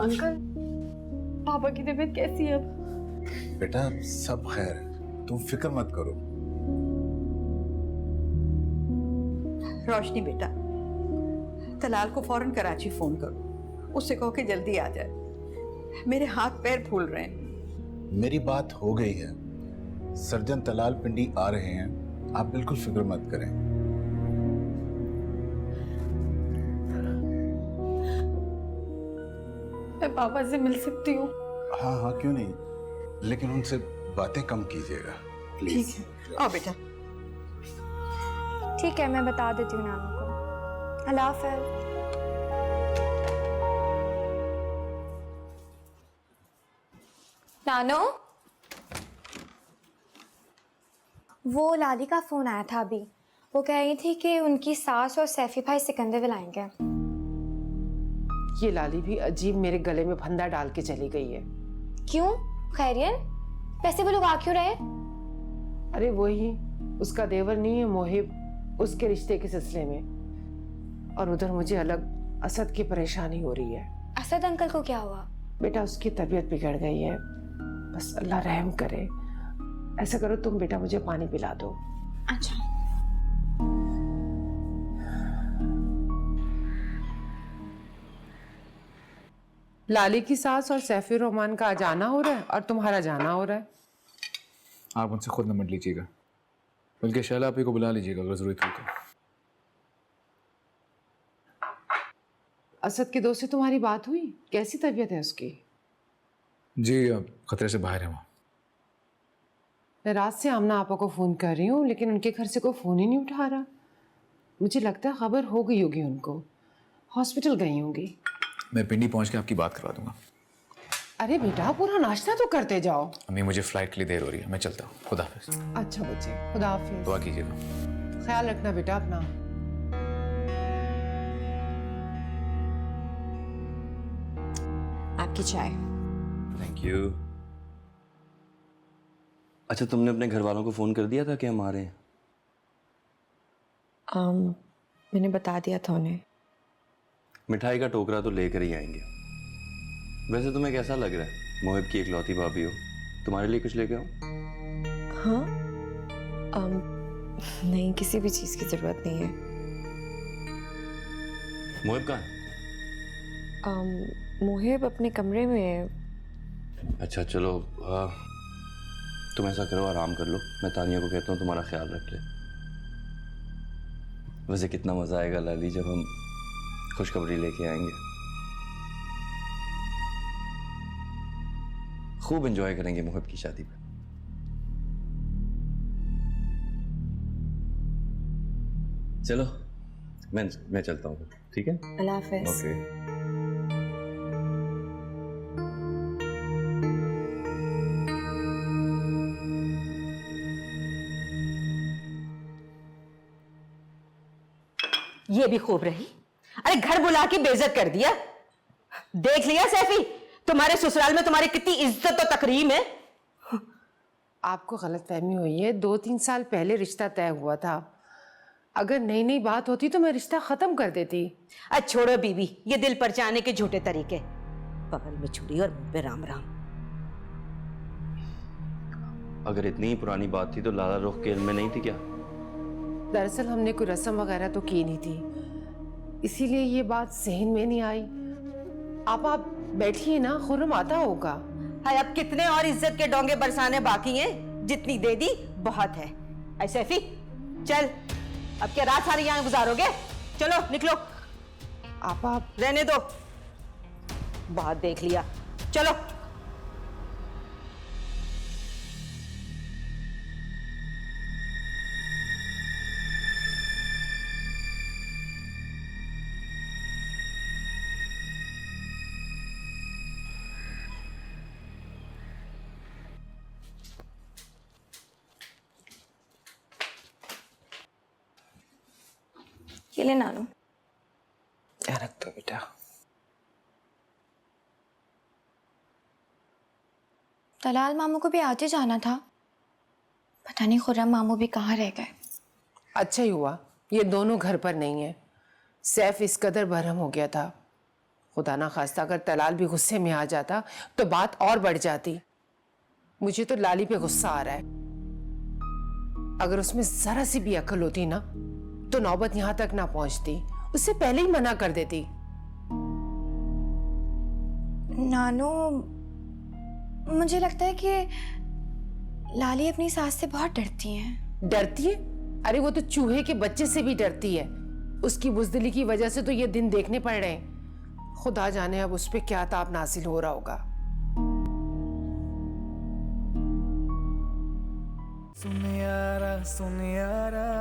Uncle, पापा की तबीयत कैसी है अब? बेटा सब खैर है, तुम फिक्र मत करो। रोशनी बेटा, तलाल को फौरन कराची फोन करो, उससे कहो कि जल्दी आ जाए। मेरे हाथ पैर फूल रहे हैं। मेरी बात हो गई है, सर्जन तलाल पिंडी आ रहे हैं, आप बिल्कुल फिक्र मत करें। मैं पापा से मिल सकती हूँ? हाँ हाँ क्यों नहीं, लेकिन उनसे बातें कम कीजिएगा प्लीज। ठीक है, आओ बेटा। ठीक है, मैं बता देती हूँ नानू को। अल्लाह हाफ़िज़। नानो, वो लाली का फोन आया था अभी। वो कह रही थी कि उनकी सास और सैफी भाई सिकंदर विल आएंगे। ये लाली भी अजीब मेरे गले में फंदा डाल के चली गई है। क्यों? खैरियत? वैसे वो लोग आ क्यों रहे? अरे वही, उसका देवर नहीं है मोहिब, उसके रिश्ते के सिलसिले में। और उधर मुझे अलग असद की परेशानी हो रही है। असद अंकल को क्या हुआ? बेटा उसकी तबीयत बिगड़ गई है, बस अल्लाह रहम करे। ऐसा करो तुम बेटा मुझे पानी पिला दो। अच्छा। लाली की सास और सैफी रोमान का जाना हो रहा है और तुम्हारा जाना हो रहा है। आप उनसे खुद निपट लीजिएगा, बल्कि शैला आपी को बुला लीजिएगा अगर जरूरत हो तो। असद के दोस्त से तुम्हारी बात हुई? कैसी तबीयत है उसकी? जी अब खतरे से बाहर है वो। मैं रात से आमना आपा को फोन कर रही हूँ, लेकिन उनके घर से कोई फोन ही नहीं उठा रहा। मुझे लगता है खबर हो गई होगी उनको, हॉस्पिटल गई होंगी। मैं पिंडी पहुंच के आपकी बात करवा दूंगा। अरे बेटा पूरा नाश्ता तो करते जाओ। अम्मी मुझे फ्लाइट के लिए देर हो रही है, मैं चलता हूँ। खुदा हाफिज। अच्छा बच्चे, खुदा हाफिज। दुआ कीजिएगा। ख्याल रखना बेटा अपना। आपकी चाय। Thank you. अच्छा, तुमने अपने घर वालों को फ़ोन कर दिया था कि हम आ रहे हैं? मैंने बता दिया था उन्हें। मिठाई का टोकरा तो लेकर ही आएंगे। वैसे तुम्हें कैसा लग रहा है, मोहिब की इकलौती भाभी हो, तुम्हारे लिए कुछ लेके आऊं? हाँ? नहीं, किसी भी चीज़ की ज़रूरत नहीं है। मोहिब कहाँ है? मोहिब अपने कमरे में है। अच्छा चलो, तुम ऐसा करो, आराम कर लो। मैं तानिया को कहता हूँ तुम्हारा ख्याल रख ले। वैसे कितना मज़ा आएगा लाली जब हम खुशखबरी लेके आएंगे। खूब एंजॉय करेंगे मोहिब की शादी पे। चलो मैं चलता हूँ, ठीक है? अल्लाह हाफ़िज़। ओके। ये भी खूब रही। अरे घर बुला के बेइज्जत कर दिया। देख लिया सैफी, तुम्हारे ससुराल में तुम्हारी कितनी इज्जत और तकरीम है। आपको गलतफहमी हुई है। 2-3 साल पहले रिश्ता तय हुआ था। अगर नई नई बात होती तो मैं रिश्ता खत्म कर देती। अच्छा छोड़ो बीबी, ये दिल परचाने के झूठे तरीके। बगल में छुरी और मुंह पे राम राम। अगर इतनी ही पुरानी बात थी तो लाला रुख के इल्म में नहीं थी क्या? दरअसल हमने कोई रस्म वगैरह तो की नहीं थी, इसीलिए ये बात जहन में नहीं आई। आप बैठिए ना, खुर्रम आता होगा। हाय, अब कितने और इज्जत के डोंगे बरसाने बाकी हैं? जितनी दे दी बहुत है। ऐ सैफी चल, अब क्या रात सारी यहाँ गुजारोगे? चलो निकलो। आप रहने दो, बहुत देख लिया। चलो। ये ले नानू। क्या रख दो बेटा। तलाल मामू को भी आज ही जाना था, पता नहीं खुर्रम मामू भी कहाँ रह गए। अच्छा ही हुआ ये दोनों घर पर नहीं है। सैफ इस कदर बरहम हो गया था, खुदा ना खास्ता अगर तलाल भी गुस्से में आ जाता तो बात और बढ़ जाती। मुझे तो लाली पे गुस्सा आ रहा है। अगर उसमें जरा सी भी अकल होती ना तो नौबत यहां तक ना पहुंचती, उससे पहले ही मना कर देती। नानू, मुझे लगता है कि लाली अपनी सास से बहुत डरती हैं। डरती है? अरे वो तो चूहे के बच्चे से भी डरती है। उसकी बुजदिली की वजह से तो ये दिन देखने पड़ रहे हैं। खुदा जाने अब उस पे क्या ताप नासिल हो रहा होगा। सुन यारा